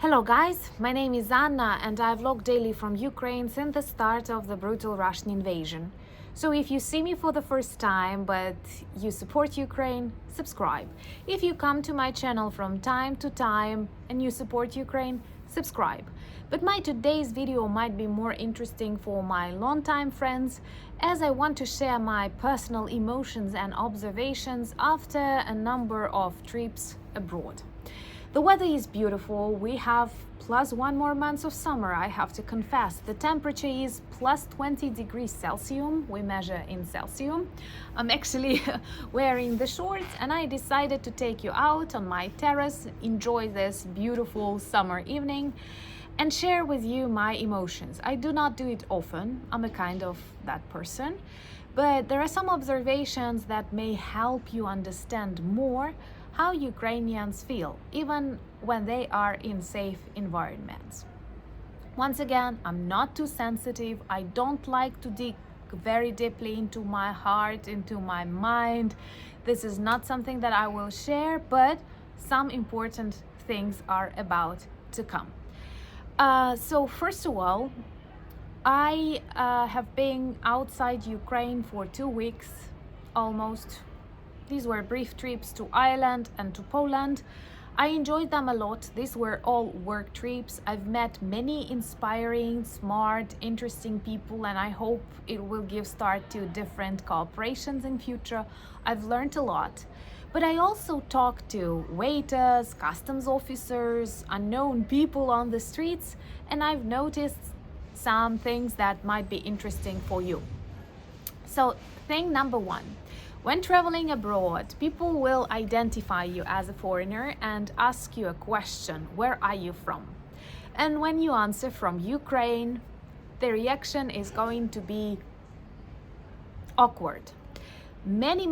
Hello guys, my name is Anna and I vlog daily from Ukraine since the start of the brutal Russian invasion. So if you see me for the first time but you support Ukraine, subscribe. If you come to my channel from time to time and you support Ukraine, subscribe. But my today's video might be more interesting for my longtime friends, as I want to share my personal emotions and observations after a number of trips abroad. The weather is beautiful. We have plus one more month of summer, I have to confess. The temperature is plus 20 degrees Celsius. We measure in Celsius. I'm actually wearing the shorts and I decided to take you out on my terrace, enjoy this beautiful summer evening and share with you my emotions. I do not do it often. I'm a kind of that person. But there are some observations that may help you understand more how Ukrainians feel, even when they are in safe environments. Once again, I'm not too sensitive. I don't like to dig very deeply into my heart, into my mind. This is not something that I will share, but some important things are about to come. So first of all, I have been outside Ukraine for 2 weeks almost. These were brief trips to Ireland and to Poland. I enjoyed them a lot. These were all work trips. I've met many inspiring, smart, interesting people, and I hope it will give start to different cooperations in future. I've learned a lot. But I also talked to waiters, customs officers, unknown people on the streets, and I've noticed some things that might be interesting for you. So, thing number one. When traveling abroad, people will identify you as a foreigner and ask you a question: where are you from? And when you answer from Ukraine, the reaction is going to be awkward. Many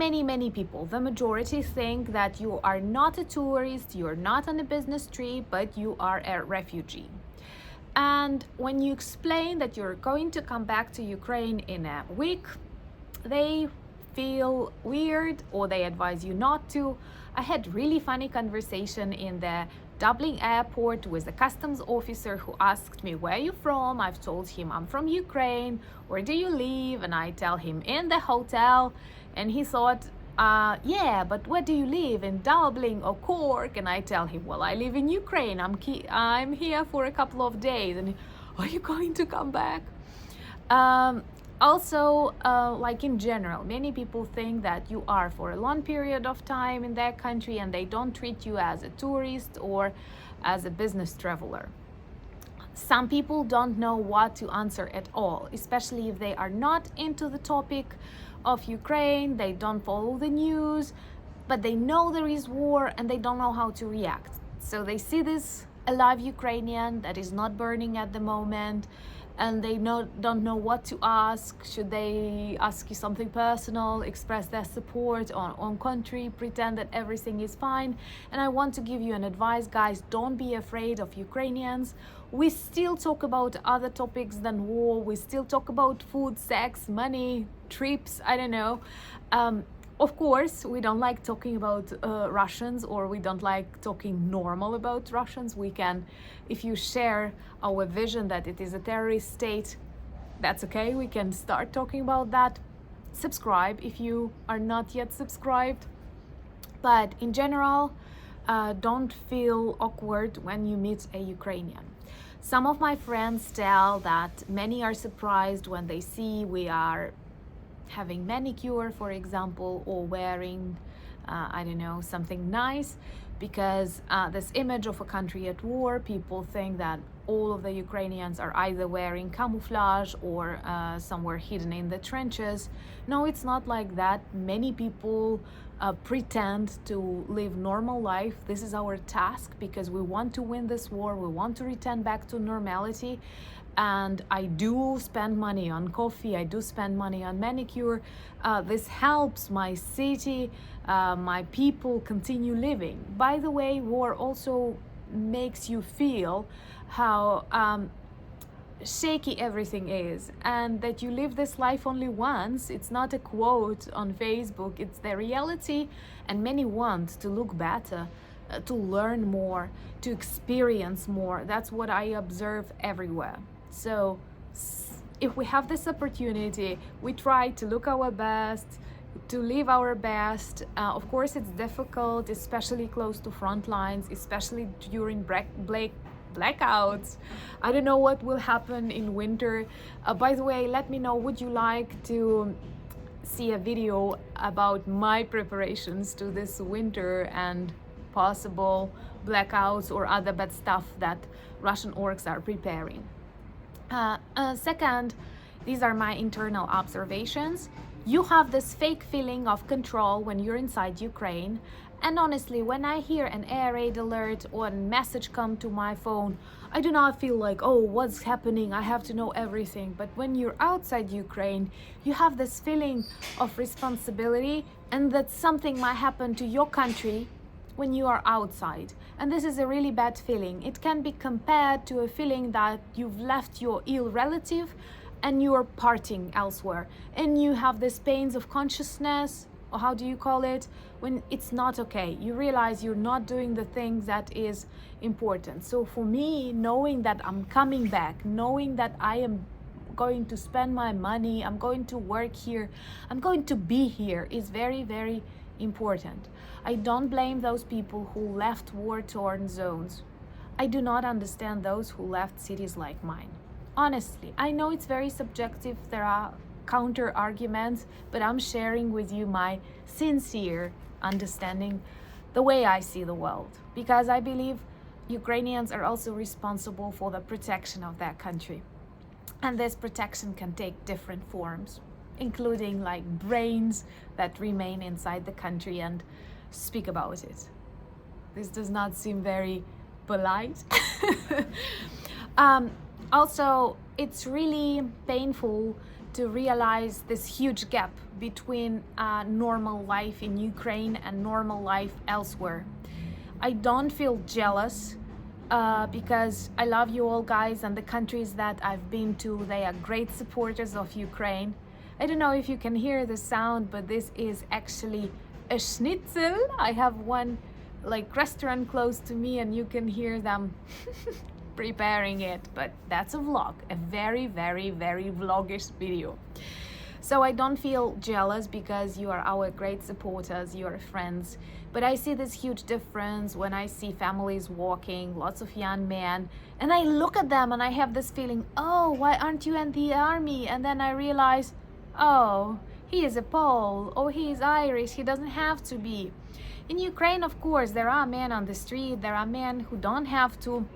people, the majority, think that you are not a tourist, you're not on a business trip, but you are a refugee. And when you explain that you're going to come back to Ukraine in a week, they feel weird or they advise you not to. I had really funny conversation in the Dublin airport with a customs officer who asked me, where are you from? I've told him I'm from Ukraine. Where do you live? And I tell him in the hotel. And he thought, yeah, but where do you live? In Dublin or Cork? And I tell him, well, I live in Ukraine. I'm here for a couple of days. And are you going to come back? Also, like in general, many people think that you are for a long period of time in their country and they don't treat you as a tourist or as a business traveler. Some people don't know what to answer at all, especially if they are not into the topic of Ukraine, they don't follow the news, but they know there is war and they don't know how to react. So they see this alive Ukrainian that is not burning at the moment, and they don't know what to ask. Should they ask you something personal, express their support on country, pretend that everything is fine? And I want to give you an advice, guys, don't be afraid of Ukrainians. We still talk about other topics than war. We still talk about food, sex, money, trips, I don't know. Of course, we don't like talking about Russians, or we don't like talking normal about Russians. We can, if you share our vision that it is a terrorist state, that's okay. We can start talking about that. Subscribe if you are not yet subscribed. But in general, don't feel awkward when you meet a Ukrainian. Some of my friends tell that many are surprised when they see we are having manicure, for example, or wearing I don't know, something nice, because this image of a country at war, people think that all of the Ukrainians are either wearing camouflage or somewhere hidden in the trenches. No, it's not like that. Many people pretend to live normal life. This is our task because we want to win this war. We want to return back to normality. And I do spend money on coffee, I do spend money on manicure. This helps my city, my people continue living. By the way, war also makes you feel how shaky everything is, and that you live this life only once. It's not a quote on Facebook, it's the reality, and many want to look better. to learn more, to experience more. That's what I observe everywhere. So if we have this opportunity, we try to look our best, to live our best. Of course, it's difficult, especially close to front lines, especially during blackouts. I don't know what will happen in winter. By the way, let me know, would you like to see a video about my preparations to this winter and possible blackouts or other bad stuff that Russian orcs are preparing? Second, these are my internal observations. You have this fake feeling of control when you're inside Ukraine. And honestly, when I hear an air raid alert or a message come to my phone, I do not feel like, oh, what's happening? I have to know everything. But when you're outside Ukraine, you have this feeling of responsibility and that something might happen to your country when you are outside. And this is a really bad feeling. It can be compared to a feeling that you've left your ill relative and you are parting elsewhere. And you have this pains of consciousness, or how do you call it, when it's not okay. You realize you're not doing the thing that is important. So for me, knowing that I'm coming back, knowing that I am going to spend my money, I'm going to work here, I'm going to be here, is very, very important. I don't blame those people who left war-torn zones. I do not understand those who left cities like mine. Honestly, I know it's very subjective, there are counter arguments, but I'm sharing with you my sincere understanding, the way I see the world, because I believe Ukrainians are also responsible for the protection of their country. And this protection can take different forms, including like brains that remain inside the country and speak about it. This does not seem very polite. Also, it's really painful to realize this huge gap between normal life in Ukraine and normal life elsewhere. I don't feel jealous because I love you all guys, and the countries that I've been to, they are great supporters of Ukraine. I don't know if you can hear the sound, but this is actually a schnitzel. I have one like restaurant close to me and you can hear them preparing it, but that's a vlog, a very, very, very vlogish video. So I don't feel jealous because you are our great supporters, you are friends. But I see this huge difference when I see families walking, lots of young men, and I look at them and I have this feeling, oh, why aren't you in the army? And then I realize, oh, he is a Pole, or he is Irish, he doesn't have to be. In Ukraine, of course, there are men on the street, there are men who don't have to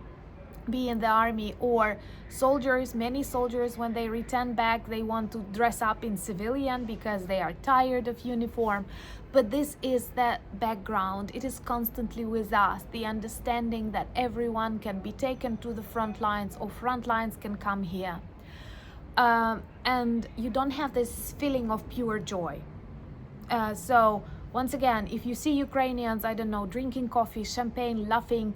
be in the army, or soldiers, many soldiers, when they return back, they want to dress up in civilian because they are tired of uniform. But this is the background, it is constantly with us, the understanding that everyone can be taken to the front lines, or front lines can come here. And you don't have this feeling of pure joy. So once again, if you see Ukrainians, I don't know, drinking coffee, champagne, laughing,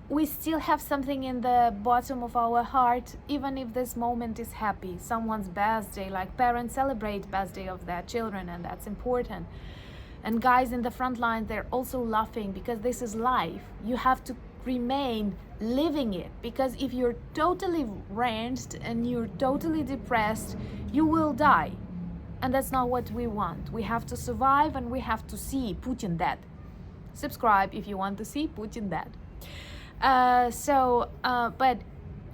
we still have something in the bottom of our heart, even if this moment is happy. Someone's birthday, like parents celebrate birthday of their children, and that's important. And guys in the front line, they're also laughing because this is life. You have to remain living it, because if you're totally wrenched and you're totally depressed, you will die. And that's not what we want. We have to survive, and we have to see Putin dead. Subscribe if you want to see Putin dead. But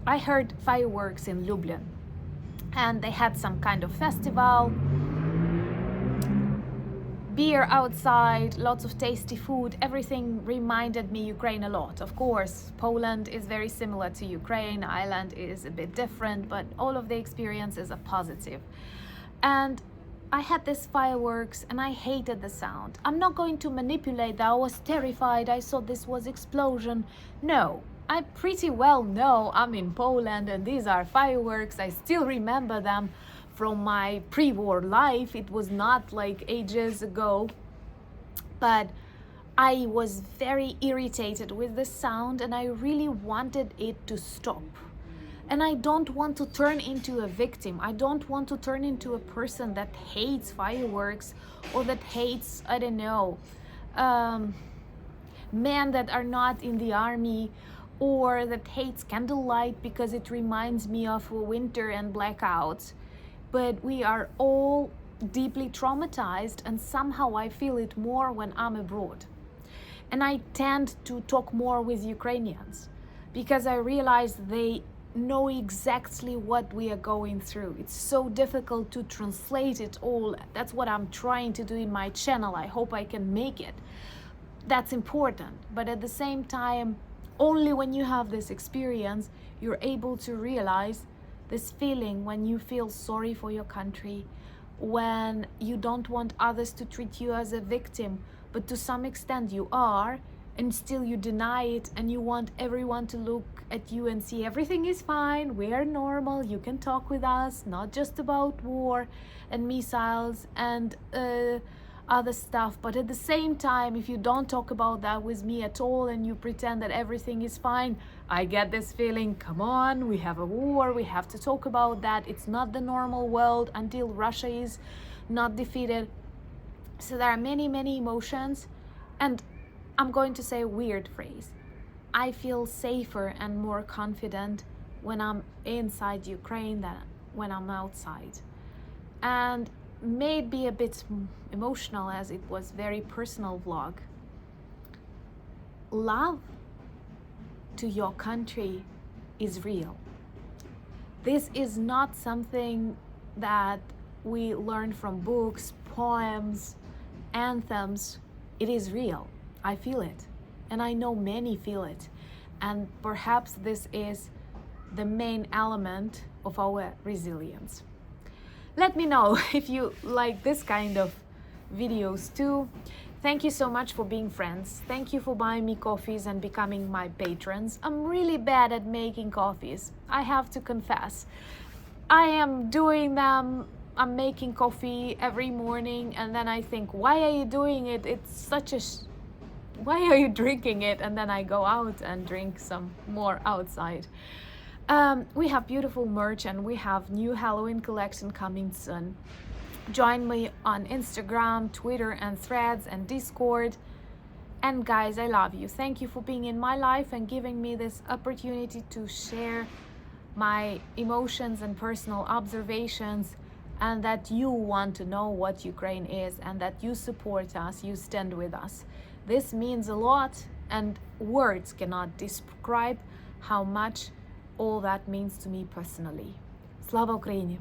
I heard fireworks in Lublin, and they had some kind of festival, beer outside, lots of tasty food. Everything reminded me Ukraine a lot. Of course, Poland is very similar to Ukraine, Ireland is a bit different, but all of the experiences are positive. And I had this fireworks and I hated the sound. I'm not going to manipulate that. I was terrified. I thought this was explosion. No, I pretty well know I'm in Poland and these are fireworks. I still remember them from my pre-war life. It was not like ages ago. But I was very irritated with the sound and I really wanted it to stop. And I don't want to turn into a victim. I don't want to turn into a person that hates fireworks or that hates, I don't know, men that are not in the army, or that hates candlelight because it reminds me of winter and blackouts. But we are all deeply traumatized, and somehow I feel it more when I'm abroad. And I tend to talk more with Ukrainians because I realize they know exactly what we are going through. It's so difficult to translate it all. That's what I'm trying to do in my channel. I hope I can make it. That's important. But at the same time, only when you have this experience, you're able to realize this feeling when you feel sorry for your country, when you don't want others to treat you as a victim, but to some extent you are, and still you deny it, and you want everyone to look at you and see everything is fine, we are normal, you can talk with us, not just about war and missiles and other stuff. But at the same time, if you don't talk about that with me at all and you pretend that everything is fine, I get this feeling, come on, we have a war, we have to talk about that. It's not the normal world until Russia is not defeated. So there are many, many emotions, and I'm going to say a weird phrase. I feel safer and more confident when I'm inside Ukraine than when I'm outside. And maybe a bit emotional, as it was very personal vlog. Love to your country is real. This is not something that we learn from books, poems, anthems. It is real. I feel it, and I know many feel it, and perhaps this is the main element of our resilience. Let me know if you like this kind of videos too. Thank you so much for being friends. Thank you for buying me coffees and becoming my patrons. I'm really bad at making coffees, I have to confess. I am doing them. I'm making coffee every morning, and then I think, why are you doing it? It's such a why are you drinking it? And then I go out and drink some more outside. We have beautiful merch, and we have new Halloween collection coming soon. Join me on Instagram, Twitter, and Threads, and Discord. And guys, I love you. Thank you for being in my life and giving me this opportunity to share my emotions and personal observations, and that you want to know what Ukraine is, and that you support us, you stand with us. This means a lot, and words cannot describe how much all that means to me personally. Slava Ukraini!